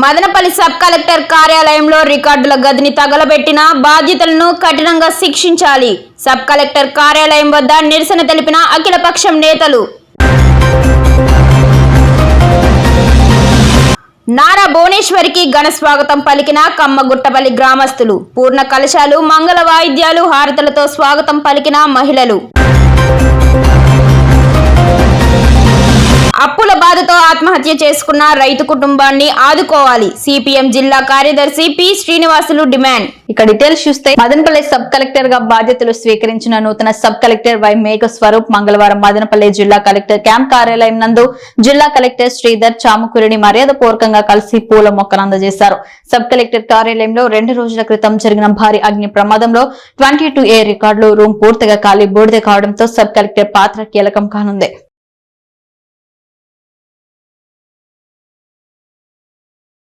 Madanapalle sub collector కార్యాలయంలో రికార్డుల గదిని తగలబెట్టిన బాధ్యతలను కఠినంగా శిక్షించాలి. సబ్ కలెక్టర్ కార్యాలయం వద్ద నిరసన తెలిపిన అఖిలపక్షం నేతలు. నారా భువనేశ్వరికి ఘన స్వాగతం పలికిన కమ్మగుట్టపల్లి గ్రామస్తులు. పూర్ణ కలశాలు, మంగళ వాయిద్యాలు, హారతులతో స్వాగతం పలికిన మహిళలు. అప్పుల బాధతో ఆత్మహత్య చేసుకున్న రైతు కుటుంబాన్ని ఆదుకోవాలి. సిపిఎం జిల్లా కార్యదర్శి పి శ్రీనివాసులు డిమాండ్. ఇక డీటెయిల్స్ చూస్తే మదనపల్లి సబ్ కలెక్టర్ గా బాధ్యతలు స్వీకరించిన నూతన సబ్ కలెక్టర్ వై మేఘ స్వరూప్ మంగళవారం మదనపల్లి జిల్లా కలెక్టర్ క్యాంప్ కార్యాలయం నందు జిల్లా కలెక్టర్ శ్రీధర్ చాముకురిని మర్యాదపూర్వకంగా కలిసి పూల మొక్కలు అందజేశారు. సబ్ కలెక్టర్ కార్యాలయంలో 2 రోజుల క్రితం జరిగిన భారీ అగ్ని ప్రమాదంలో 22A రికార్డులు రూమ్ పూర్తిగా కాలి బూడిద కావడంతో సబ్ కలెక్టర్ పాత్ర కీలకం కానుంది.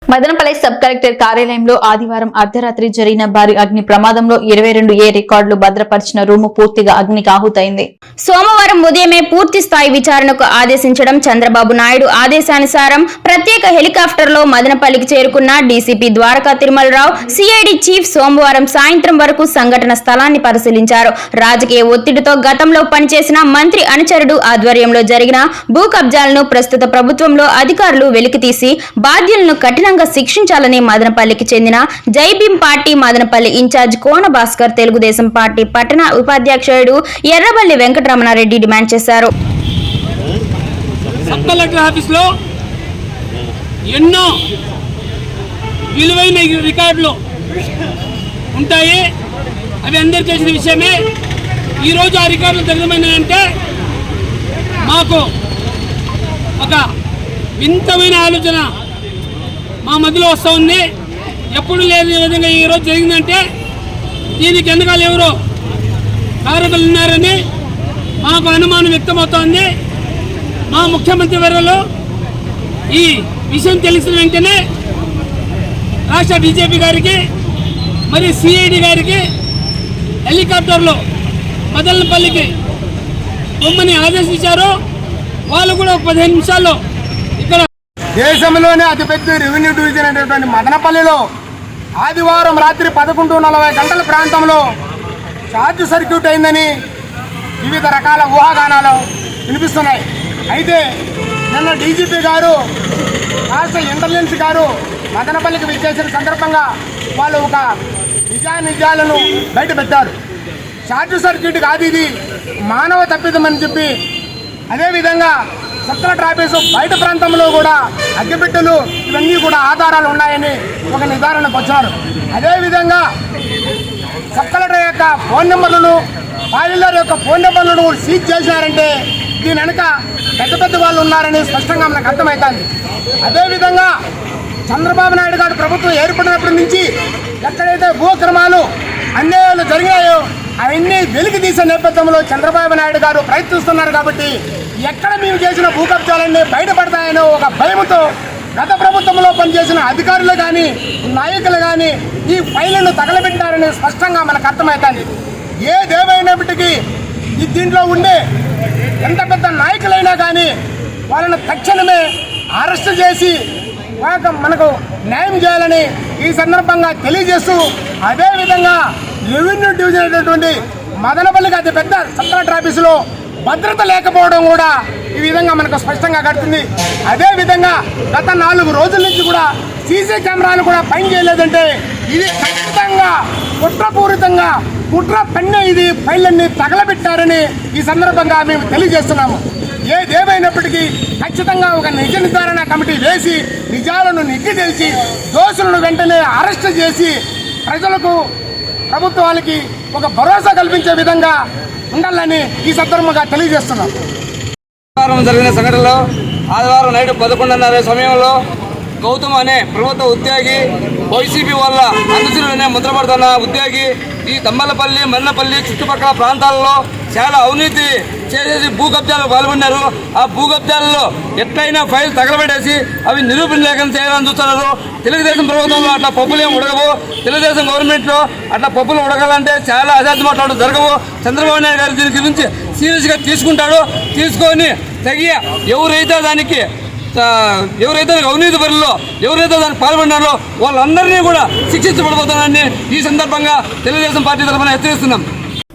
మదనపల్లి సబ్ కలెక్టర్ కార్యాలయంలో ఆదివారం అర్ధరాత్రి జరిగిన భారీ అగ్ని ప్రమాదంలో 22A రికార్డులు భద్రపరిచిన రూము పూర్తిగా అగ్నికి ఆహుతైంది. సోమవారం ఉదయమే పూర్తి స్థాయి విచారణకు ఆదేశించడం చంద్రబాబు నాయుడు ఆదేశానుసారం ప్రత్యేక హెలికాప్టర్లో మదనపల్లికి చేరుకున్న DCP Dwaraka Tirumala Rao, CID chief సోమవారం సాయంత్రం వరకు సంఘటన స్థలాన్ని పరిశీలించారు. రాజకీయ ఒత్తిడితో గతంలో పనిచేసిన మంత్రి అనుచరుడు ఆధ్వర్యంలో జరిగిన భూ కబ్జాలను ప్రస్తుత ప్రభుత్వంలో అధికారులు వెలికితీసి బాధ్యులను కఠినంగా శిక్షించాలని మదనపల్లికి చెందిన జై భీమ్ పార్టీ మదనపల్లి ఇన్ఛార్జ్ కోన భాస్కర్, తెలుగుదేశం పార్టీ పట్టణ ఉపాధ్యక్షుడు ఎర్రబల్లి వెంకటరమణారెడ్డి డిమాండ్ చేశారు. సబ్ కలెక్టర్ ఆఫీస్లో ఎన్నో విలువైన రికార్డులు ఉంటాయి. అవి అందరికీ తెలిసిన విషయమే. ఈరోజు ఆ రికార్డులు తగినమైనాయంటే మాకు ఒక వింతమైన ఆలోచన మా మధ్యలో వస్తూ ఉంది. ఎప్పుడు లేని విధంగా ఈరోజు జరిగిందంటే దీనికి వెనకాల ఎవరో కారకులు ఉన్నారని మాకు అనుమానం వ్యక్తమవుతోంది. మా ముఖ్యమంత్రి వర్యులు ఈ విషయం తెలిసిన వెంటనే రాష్ట్ర బీజేపీ గారికి మరి సిఐడి గారికి హెలికాప్టర్లో మదనపల్లికి బొమ్మని ఆదేశించారు. వాళ్ళు కూడా ఒక 15 నిమిషాల్లో ఇక్కడ దేశంలోనే అతిపెద్ద రెవెన్యూ డివిజన్ అయినటువంటి మదనపల్లిలో ఆదివారం రాత్రి 11:40 గంటల ప్రాంతంలో షార్ట్ సర్క్యూట్ అయిందని వివిధ రకాల ఊహాగానాలు వినిపిస్తున్నాయి. అయితే నిన్న డీజీపీ గారు, రాష్ట్ర ఇంటెలిజెన్స్ గారు మదనపల్లికి విచ్చేసిన సందర్భంగా వాళ్ళు ఒక నిజాలను బయటపెట్టారు. షార్ట్ సర్క్యూట్ కాదు, ఇది మానవ తప్పిదమని చెప్పి, అదేవిధంగా సబ్ కలెక్టర్ ఆఫీసు బయట ప్రాంతంలో కూడా అగ్గిపెట్టెలు ఇవన్నీ కూడా ఆధారాలు ఉన్నాయని ఒక నిర్ధారణకు వచ్చారు. అదేవిధంగా సబ్ కలెక్టర్ యొక్క ఫోన్ నెంబర్లను, ఫైలర్ యొక్క ఫోన్ నెంబర్లను సీజ్ చేశారంటే దీని వెనక పెద్ద వాళ్ళు ఉన్నారని స్పష్టంగా మనకు అర్థమవుతుంది. అదేవిధంగా చంద్రబాబు నాయుడు గారు ప్రభుత్వం ఏర్పడినప్పటి నుంచి ఎక్కడైతే భూక్రమాలు అన్యాయాలు జరిగాయో అవన్నీ వెలికి తీసే నేపథ్యంలో చంద్రబాబు నాయుడు గారు ప్రయత్నిస్తున్నారు. కాబట్టి ఎక్కడ మేము చేసిన భూ కబ్జాలన్నీ బయటపడతాయనో ఒక భయంతో గత ప్రభుత్వంలో పనిచేసిన అధికారులు కానీ నాయకులు కానీ ఈ ఫైళ్లను తగలబెట్టారని స్పష్టంగా మనకు అర్థమవుతుంది. ఏదేమైనప్పటికీ ఈ దీంట్లో ఉండే ఎంత పెద్ద నాయకులైనా కానీ వాళ్ళని తక్షణమే అరెస్టు చేసి మనకు న్యాయం చేయాలని ఈ సందర్భంగా తెలియజేస్తూ, అదేవిధంగా రెవెన్యూ డివిజన్ అయినటువంటి మదనపల్లికి అతి పెద్ద సబ్ కలెక్టర్ ఆఫీసులో భద్రత లేకపోవడం కూడా ఈ విధంగా మనకు స్పష్టంగా కడుతుంది. అదేవిధంగా గత 4 రోజుల నుంచి కూడా సీసీ కెమెరాలు కూడా పని చేయలేదంటే ఇది ఖచ్చితంగా కుట్రపూరితంగా కుట్ర పన్నే ఇది ఫైళ్ళన్నీ తగలబెట్టారని ఈ సందర్భంగా మేము తెలియజేస్తున్నాము. ఏదేమైనప్పటికీ ఖచ్చితంగా ఒక నిజ నిర్ధారణ కమిటీ వేసి నిజాలను నిగ్గు తెలిసి దోషులను వెంటనే అరెస్టు చేసి ప్రజలకు, ప్రభుత్వాలకి ఒక భరోసా కల్పించే విధంగా ఉండాలని ఈ సందర్భంగా తెలియజేస్తున్నాం. జరిగిన సంఘటనలో ఆదివారం నైట్ 11:30 సమయంలో గౌతమ్ అనే ప్రభుత్వ ఉద్యోగి, వైసీపీ వల్ల అనుచరులనే ముద్రపడుతున్న ఉద్యోగి ఈ తమ్మలపల్లి, మన్నపల్లి చుట్టుపక్కల ప్రాంతాల్లో చాలా అవినీతి చేసేసి భూ కబ్జాలకు పాల్గొన్నారు. ఆ భూ కబ్జాలలో ఎట్లయినా ఫైల్ తగలబెట్టేసి అవి నిరూపణ లేఖను చేయాలని చూస్తున్నారు. తెలుగుదేశం ప్రభుత్వంలో అట్లా పప్పులు ఏమి ఉడగవు. తెలుగుదేశం గవర్నమెంట్లో అట్లా పప్పులు ఉడగాలంటే చాలా అసాధ్యమట్లాడు జరగవు. చంద్రబాబు నాయుడు గారు దీని గురించి సీరియస్గా తీసుకుంటాడు. తీసుకొని తగి ఎవరైతే దానికి ఎవరైతే అవినీతి పనుల్లో ఎవరైతే దానికి పాల్పడినారో వాళ్ళందరినీ కూడా శిక్షించబడిపోతానని ఈ సందర్భంగా తెలుగుదేశం పార్టీ తరఫున హెచ్చరిస్తున్నాం.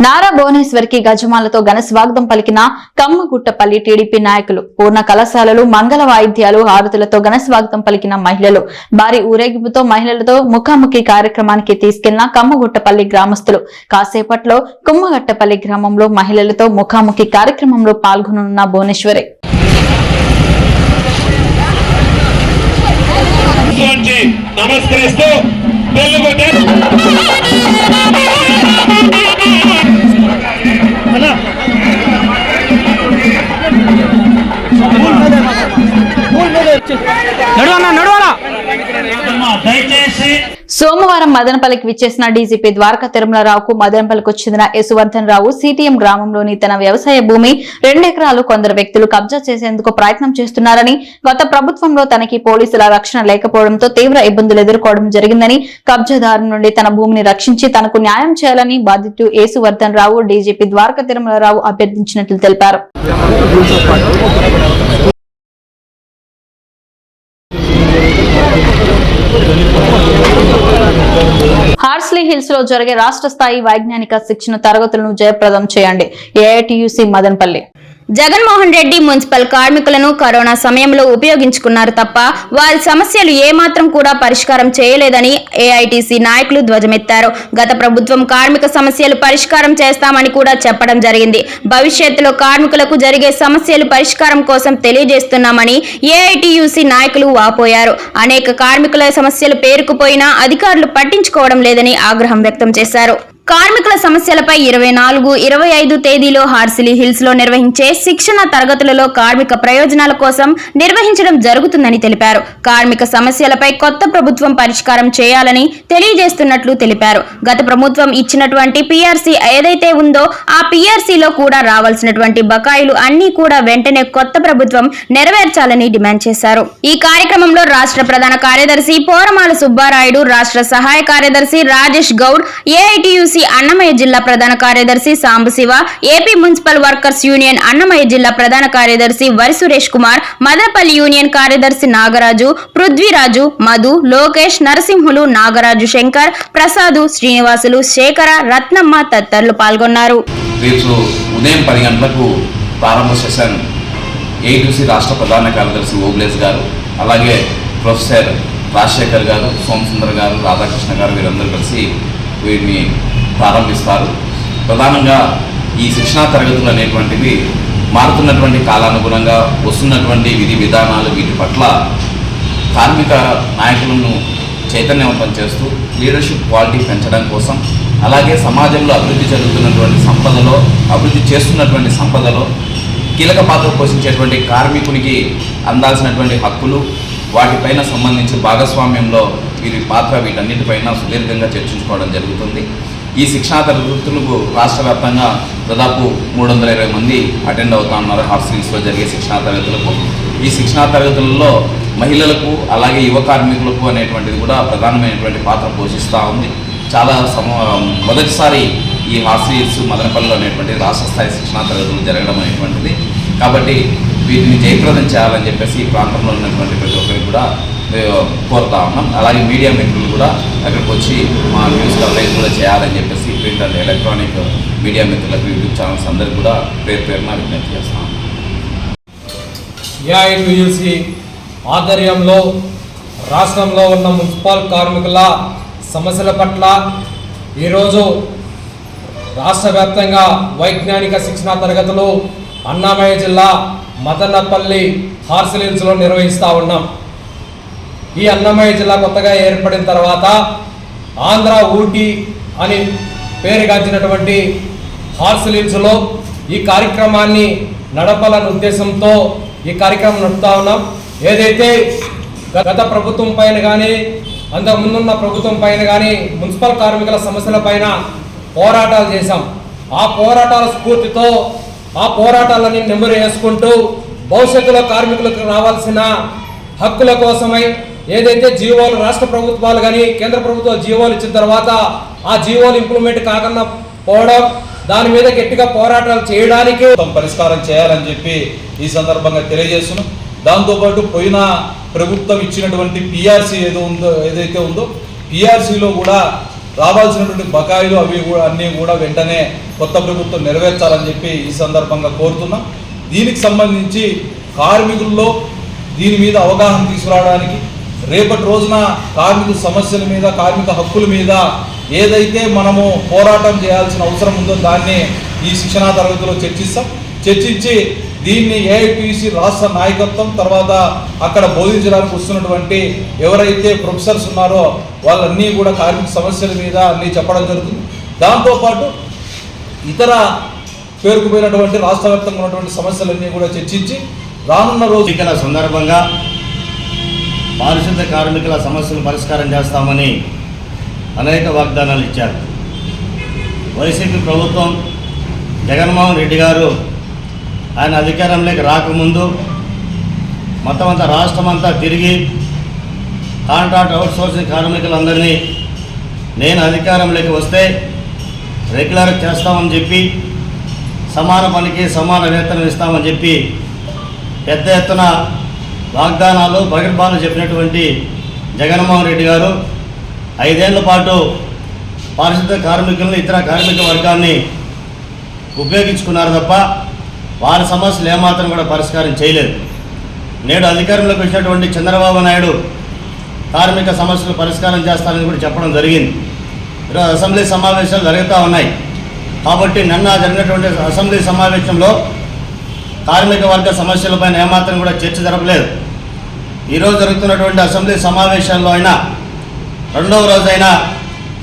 నారా భువనేశ్వరికి గజమాలతో ఘన స్వాగతం పలికిన కమ్మగుట్టపల్లి టీడీపీ నాయకులు, పూర్ణ కళాశాలలు, మంగళ వాయిద్యాలు, హారతులతో ఘన స్వాగతం పలికిన మహిళలు, భారీ ఊరేగింపుతో మహిళలతో ముఖాముఖి కార్యక్రమానికి తీసుకెళ్లిన కమ్మగుట్టపల్లి గ్రామస్తులు, కాసేపట్లో కుమ్మగట్టపల్లి గ్రామంలో మహిళలతో ముఖాముఖి కార్యక్రమంలో పాల్గొననున్న భువనేశ్వరి. నమస్కరిస్తూ సోమవారం మదనపల్లికి విచ్చేసిన డీజీపీ ద్వారకా తిరుమలరావుకు మదనపల్లికి చెందిన యశువర్ధన్ రావు సిటిఎం గ్రామంలోని తన వ్యవసాయ భూమి 2 ఎకరాలు కొందరు వ్యక్తులు కబ్జా చేసేందుకు ప్రయత్నం చేస్తున్నారని, గత ప్రభుత్వంలో తనకి పోలీసుల రక్షణ లేకపోవడంతో తీవ్ర ఇబ్బందులు ఎదుర్కోవడం జరిగిందని, కబ్జాదారు నుండి తన భూమిని రక్షించి తనకు న్యాయం చేయాలని బాధితుడు యశువర్ధన్ రావు డీజీపీ ద్వారకా తిరుమలరావు అభ్యర్థించినట్లు తెలిపారు. హార్స్లీ హిల్స్ లో జరిగే రాష్ట్ర స్థాయి వైజ్ఞానిక శిక్షణ తరగతులను జయప్రదం చేయండి. ఏఐటియుసి మదనపల్లి. జగన్మోహన్ రెడ్డి మున్సిపల్ కార్మికులను కరోనా సమయంలో ఉపయోగించుకున్నారు తప్ప వారి సమస్యలు ఏమాత్రం కూడా పరిష్కారం చేయలేదని ఏఐటీసీ నాయకులు ధ్వజమెత్తారు. గత ప్రభుత్వం కార్మిక సమస్యలు పరిష్కారం చేస్తామని కూడా చెప్పడం జరిగింది. భవిష్యత్తులో కార్మికులకు జరిగే సమస్యలు పరిష్కారం కోసం తెలియజేస్తున్నామని ఏఐటీయూసీ నాయకులు వాపోయారు. అనేక కార్మికుల సమస్యలు పేరుకుపోయినా అధికారులు పట్టించుకోవడం లేదని ఆగ్రహం వ్యక్తం చేశారు. కార్మికుల సమస్యలపై 24, 25 తేదీలో హార్సిలీ హిల్స్ లో నిర్వహించే శిక్షణ తరగతులలో కార్మిక ప్రయోజనాల కోసం నిర్వహించడం జరుగుతుందని తెలిపారు. కార్మిక సమస్యలపై కొత్త ప్రభుత్వం పరిష్కారం చేయాలని తెలియజేస్తున్నట్లు తెలిపారు. గత ప్రభుత్వం ఇచ్చినటువంటి పీఆర్సీ ఏదైతే ఉందో ఆ పీఆర్సీలో కూడా రావాల్సినటువంటి బకాయిలు అన్ని కూడా వెంటనే కొత్త ప్రభుత్వం నెరవేర్చాలని డిమాండ్ చేశారు. ఈ కార్యక్రమంలో రాష్ట్ర ప్రధాన కార్యదర్శి పోరమాల సుబ్బారాయుడు, రాష్ట్ర సహాయ కార్యదర్శి రాజేష్ గౌడ్, ఏఐటియుసి అన్నమయ్య జిల్లా ప్రధాన కార్యదర్శి Sambasiva, AP municipal workers union Annamayya జిల్లా ప్రధాన కార్యదర్శి వరి సురేష్ కుమార్, మదనపల్లి యూనియన్ కార్యదర్శి నాగరాజు, పృథ్వీరాజు, మధు, లోకేష్, నరసింహులు, నాగరాజు, శంకర్, ప్రసాదు, శ్రీనివాసులు, శేఖర, రత్నమ్మ తదితరులు పాల్గొన్నారు. రేపు ఉదయం 10 గంటలకు ప్రారంభ సెషన్ ఏఐటీసీ రాష్ట్ర ప్రధాన కార్యదర్శి ఓబ్లేస్ గారు, అలాగే ప్రొఫెసర్ రాజశేఖర్ గారు, సోమసుందర్ గారు, రాధాకృష్ణ గారు వీరందరూ కలిసి వీటిని ప్రారంభిస్తారు. ప్రధానంగా ఈ శిక్షణా తరగతులు అనేటువంటివి మారుతున్నటువంటి కాలానుగుణంగా వస్తున్నటువంటి విధి విధానాలు వీటి పట్ల కార్మిక నాయకులను చైతన్యవంతం చేస్తూ లీడర్షిప్ క్వాలిటీ పెంచడం కోసం, అలాగే సమాజంలో అభివృద్ధి జరుగుతున్నటువంటి సంపదలో, అభివృద్ధి చేస్తున్నటువంటి సంపదలో కీలక పాత్ర పోషించేటువంటి కార్మికునికి అందాల్సినటువంటి హక్కులు, వాటిపైన సంబంధించి భాగస్వామ్యంలో వీరి పాత్ర, వీటన్నిటిపైన సుదీర్ఘంగా చర్చించుకోవడం జరుగుతుంది. ఈ శిక్షణా తరగతులకు రాష్ట్ర వ్యాప్తంగా దాదాపు 320 మంది అటెండ్ అవుతా ఉన్నారు. హాస్టల్స్లో జరిగే శిక్షణా తరగతులకు. ఈ శిక్షణా తరగతులలో మహిళలకు అలాగే యువ కార్మికులకు అనేటువంటిది కూడా ప్రధానమైనటువంటి పాత్ర పోషిస్తూ ఉంది. చాలా మొదటిసారి ఈ హాస్టల్స్ మదనపల్లిలో అనేటువంటి రాష్ట్ర స్థాయి శిక్షణా తరగతులు జరగడం అనేటువంటిది. కాబట్టి వీటిని జయప్రదం చేయాలని చెప్పేసి ఈ ప్రాంతంలో ఉన్నటువంటి ప్రతి ఒక్కరికి కూడా కోరుతా ఉన్నాం. అలాగే మీడియా మిత్రులు కూడా అక్కడికి వచ్చి మా న్యూస్ కవరేజ్ కూడా చేయాలని చెప్పేసి ప్రింట్ అండ్ ఎలక్ట్రానిక్ మీడియా మిత్రులకు, యూట్యూబ్ ఛానల్స్ అందరికీ కూడా పేరున విజ్ఞప్తి చేస్తాం. ఏఐటీయూసీ ఆధ్వర్యంలో రాష్ట్రంలో ఉన్న మున్సిపల్ కార్మికుల సమస్యల పట్ల ఈరోజు రాష్ట్ర వ్యాప్తంగా వైజ్ఞానిక శిక్షణా తరగతులు అన్నమయ్య జిల్లా మదనపల్లి హార్సిలీ హిల్స్లో నిర్వహిస్తూ ఉన్నాం. ఈ అన్నమయ్య జిల్లా కొత్తగా ఏర్పడిన తర్వాత ఆంధ్ర ఊటీ అని పేరుగాంచినటువంటి హార్సిలీ హిల్స్లో ఈ కార్యక్రమాన్ని నడపాలనే ఉద్దేశంతో ఈ కార్యక్రమం నడుపుతా ఉన్నాం. ఏదైతే గత ప్రభుత్వం పైన కానీ అంతకుముందున్న ప్రభుత్వం పైన కానీ మున్సిపల్ కార్మికుల సమస్యల పైన పోరాటాలు చేశాం. ఆ పోరాటాల స్ఫూర్తితో ఆ పోరాటాలని నెమరు వేసుకుంటూ భవిష్యత్తులో కార్మికులకు రావాల్సిన హక్కుల కోసమై ఏదైతే జీవోలు రాష్ట్ర ప్రభుత్వాలు కానీ కేంద్ర ప్రభుత్వాలు జీవోలు ఇచ్చిన తర్వాత ఆ జీవోలు ఇంప్లిమెంట్ కాకుండా పోవడం, దాని మీద గట్టిగా పోరాటాలు చేయడానికి పరిష్కారం చేయాలని చెప్పి ఈ సందర్భంగా తెలియజేస్తున్నాం. దాంతోపాటు పోయిన ప్రభుత్వం ఇచ్చినటువంటి పిఆర్సీ ఏదైతే ఉందో పిఆర్సీలో కూడా రావాల్సినటువంటి బకాయిలు అన్నీ కూడా వెంటనే కొత్త ప్రభుత్వం నెరవేర్చాలని చెప్పి ఈ సందర్భంగా కోరుతున్నాం. దీనికి సంబంధించి కార్మికుల్లో దీని మీద అవగాహన తీసుకురావడానికి రేపటి రోజున కార్మిక సమస్యల మీద కార్మిక హక్కుల మీద ఏదైతే మనము పోరాటం చేయాల్సిన అవసరం ఉందో దాన్ని ఈ శిక్షణా తరగతిలో చర్చించి దీన్ని ఏఐటీసీ రాష్ట్ర నాయకత్వం తర్వాత అక్కడ బోధించడానికి వస్తున్నటువంటి ఎవరైతే ప్రొఫెసర్స్ ఉన్నారో వాళ్ళన్నీ కూడా కార్మిక సమస్యల మీద అన్నీ చెప్పడం జరుగుతుంది. దాంతోపాటు ఇతర పేరుకుపోయినటువంటి రాష్ట్ర వ్యాప్తంగా ఉన్నటువంటి సమస్యలన్నీ కూడా చర్చించి రానున్న రోజు సందర్భంగా పారిశుద్ధ కార్మికుల సమస్యలు పరిష్కారం చేస్తామని అనేక వాగ్దానాలు ఇచ్చారు. వైసీపీ ప్రభుత్వం జగన్మోహన్ రెడ్డి గారు ఆయన అధికారంలోకి రాకముందు మొత్తం అంతా రాష్ట్రం అంతా తిరిగి కాంట్రాక్ట్ అవుట్సోర్సింగ్ కార్మికులందరినీ నేను అధికారంలోకి వస్తే రెగ్యులర్ చేస్తామని చెప్పి సమాన పనికి సమాన వేతనం ఇస్తామని చెప్పి పెద్ద ఎత్తున వాగ్దానాలు ప్రగల్భాలు చెప్పినటువంటి జగన్మోహన్ రెడ్డి గారు 5 ఏళ్ల పాటు పారిశుద్ధ కార్మికులను ఇతర కార్మిక వర్గాన్ని ఉపయోగించుకున్నారు తప్ప వారి సమస్యలు ఏమాత్రం కూడా పరిష్కారం చేయలేదు. నేడు అధికారంలోకి వచ్చినటువంటి చంద్రబాబు నాయుడు కార్మిక సమస్యలు పరిష్కారం చేస్తారని కూడా చెప్పడం జరిగింది. ఈరోజు అసెంబ్లీ సమావేశాలు జరుగుతూ ఉన్నాయి కాబట్టి నిన్న జరిగినటువంటి అసెంబ్లీ సమావేశంలో కార్మిక వర్గ సమస్యలపైన ఏమాత్రం కూడా చర్చ జరపలేదు. ఈరోజు జరుగుతున్నటువంటి అసెంబ్లీ సమావేశాల్లో అయినా రెండవ రోజైనా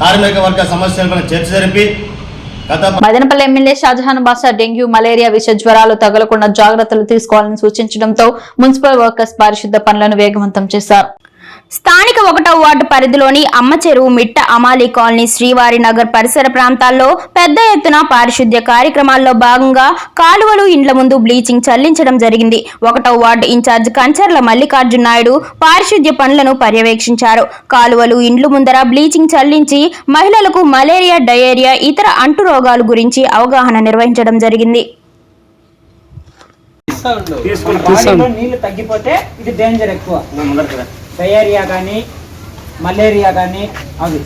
కార్మిక వర్గ సమస్యలపైన చర్చ జరిపి మదనపల్లి ఎమ్మెల్యే షాజహాన్ బాషా డెంగ్యూ మలేరియా విష జ్వరాలు తగలకుండా జాగ్రత్తలు తీసుకోవాలని సూచించడంతో మున్సిపల్ వర్కర్స్ పారిశుద్ధ పనులను వేగవంతం చేశారు. స్థానిక 1వ వార్డు పరిధిలోని అమ్మ చెరువు మిట్ట అమాలి కాలనీ శ్రీవారి నగర్ పరిసర ప్రాంతాల్లో పెద్ద ఎత్తున పారిశుద్ధ్య కార్యక్రమాల్లో భాగంగా కాలువలు ఇండ్ల ముందు బ్లీచింగ్ చల్లించడం జరిగింది. 1వ వార్డు ఇన్ఛార్జ్ కంచర్ల మల్లికార్జున నాయుడు పారిశుద్ధ్య పనులను పర్యవేక్షించారు. కాలువలు ఇండ్లు ముందర బ్లీచింగ్ చల్లించి మహిళలకు మలేరియా, డయేరియా, ఇతర అంటు రోగాల గురించి అవగాహన నిర్వహించడం జరిగింది. నీళ్లు తగ్గిపోతే ఇది డేంజర్ ఎక్కువ. డయేరియా కానీ మలేరియా కానీ అవి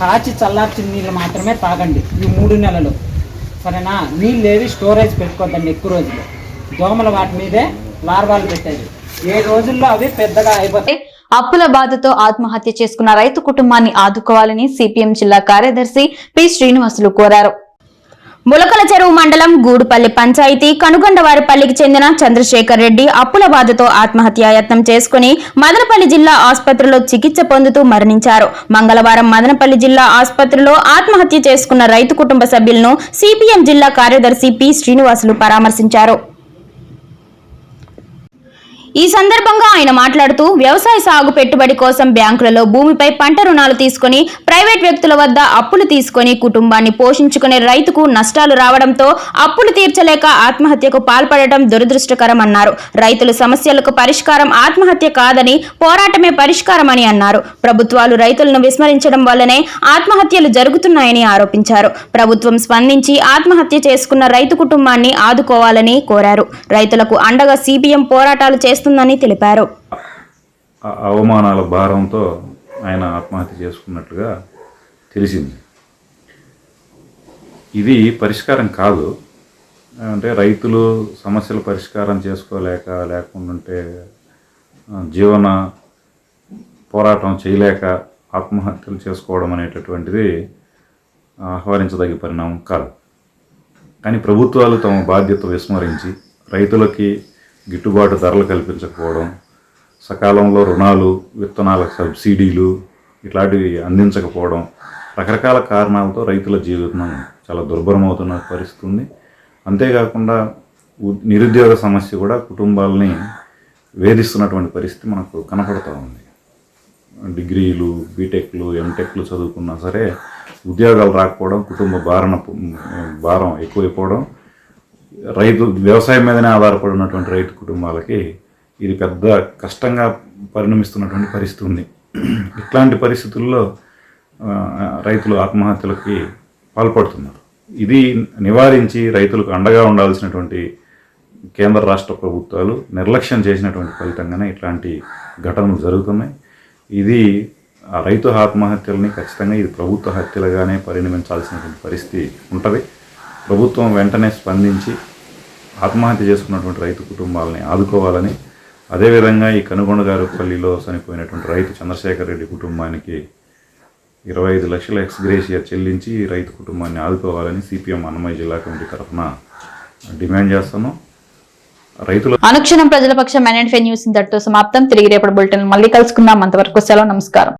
కాచి చల్లార్చిన నీళ్ళు మాత్రమే తాగండి ఈ 3 నెలలు, సరేనా? నీళ్ళు ఏవి స్టోరేజ్ పెట్టుకోద్దండి ఎక్కువ రోజులు. దోమల వాటి మీదే లార్వాలు పెట్టేది. 7 రోజుల్లో అవి పెద్దగా అయిపోతాయి. అప్పుల బాధతో ఆత్మహత్య చేసుకున్న రైతు కుటుంబాన్ని ఆదుకోవాలని సిపిఎం జిల్లా కార్యదర్శి పి శ్రీనివాసులు కోరారు. ములకల చెరువు మండలం గూడుపల్లి పంచాయతీ కనుగొండవారిపల్లికి చెందిన చంద్రశేఖర్ రెడ్డి అప్పుల బాధతో ఆత్మహత్యాయత్నం చేసుకుని మదనపల్లి జిల్లా ఆసుపత్రిలో చికిత్స పొందుతూ మరణించారు. మంగళవారం మదనపల్లి జిల్లా ఆసుపత్రిలో ఆత్మహత్య చేసుకున్న రైతు కుటుంబ సభ్యులను సిపిఎం జిల్లా కార్యదర్శి పి శ్రీనివాసులు పరామర్శించారు. ఈ సందర్భంగా ఆయన మాట్లాడుతూ వ్యవసాయ సాగు పెట్టుబడి కోసం బ్యాంకులలో భూమిపై పంట రుణాలు తీసుకుని ప్రైవేట్ వ్యక్తుల వద్ద అప్పులు తీసుకుని కుటుంబాన్ని పోషించుకునే రైతుకు నష్టాలు రావడంతో అప్పులు తీర్చలేక ఆత్మహత్యకు పాల్పడటం దురదృష్టకరమన్నారు. రైతుల సమస్యలకు పరిష్కారం ఆత్మహత్య కాదని పోరాటమే పరిష్కారమని అన్నారు. ప్రభుత్వాలు రైతులను విస్మరించడం వల్లనే ఆత్మహత్యలు జరుగుతున్నాయని ఆరోపించారు. ప్రభుత్వం స్పందించి ఆత్మహత్య చేసుకున్న రైతు కుటుంబాన్ని ఆదుకోవాలని కోరారు. రైతులకు అండగా సిపిఎం పోరాటాలు చేస్తుందని తెలిపారు. అవమానాల భారంతో ఆయన ఆత్మహత్య చేసుకున్నట్లుగా తెలిసింది. ఇది పరిష్కారం కాదు. అంటే రైతులు సమస్యలు పరిష్కారం లేకుంటే జీవన పోరాటం చేయలేక ఆత్మహత్యలు చేసుకోవడం అనేటటువంటిది ఆహ్వానించదగ్గ పరిణామం కాదు. కానీ ప్రభుత్వాలు తమ బాధ్యత విస్మరించి రైతులకి గిట్టుబాటు ధరలు కల్పించకపోవడం, సకాలంలో రుణాలు, విత్తనాల సబ్సిడీలు ఇట్లాంటివి అందించకపోవడం, రకరకాల కారణాలతో రైతుల జీవితం చాలా దుర్భరమవుతున్న పరిస్థితి ఉంది. అంతేకాకుండా నిరుద్యోగ సమస్య కూడా కుటుంబాలని వేధిస్తున్నటువంటి పరిస్థితి మనకు కనపడుతూ ఉంది. డిగ్రీలు, బీటెక్లు, ఎంటెక్లు చదువుకున్నా సరే ఉద్యోగాలు రాకపోవడం, కుటుంబ భారం ఎక్కువైపోవడం, వ్యవసాయం మీదనే ఆధారపడినటువంటి రైతు కుటుంబాలకి ఇది పెద్ద కష్టంగా పరిణమిస్తున్నటువంటి పరిస్థితి ఉంది. ఇట్లాంటి పరిస్థితుల్లో రైతులు ఆత్మహత్యలకి పాల్పడుతున్నారు. ఇది నివారించి రైతులకు అండగా ఉండాల్సినటువంటి కేంద్ర రాష్ట్ర ప్రభుత్వాలు నిర్లక్ష్యం చేసినటువంటి ఫలితంగానే ఇట్లాంటి ఘటనలు జరుగుతున్నాయి. ఇది ఆ రైతు ఆత్మహత్యలని ఖచ్చితంగా ఇది ప్రభుత్వ హత్యలుగానే పరిణమించాల్సినటువంటి పరిస్థితి ఉంటుంది. ప్రభుత్వం వెంటనే స్పందించి ఆత్మహత్య చేసుకున్నటువంటి రైతు కుటుంబాలని ఆదుకోవాలని, అదేవిధంగా ఈ కనుగొండగారుపల్లిలో చనిపోయినటువంటి రైతు చంద్రశేఖర్ రెడ్డి కుటుంబానికి 25 లక్షల ఎక్స్గ్రేషియా చెల్లించి రైతు కుటుంబాన్ని ఆదుకోవాలని సిపిఎం అన్నమయ్య జిల్లా కమిటీ తరఫున డిమాండ్ చేస్తున్నాం. రైతులు అనుక్షణం ప్రజల పక్షం NN5 న్యూస్ ఇంతటితో సమాప్తం. తిరిగి రేపటి బులెటిన్ మళ్ళీ కలుసుకుందాం. అంతవరకు సెలవు, నమస్కారం.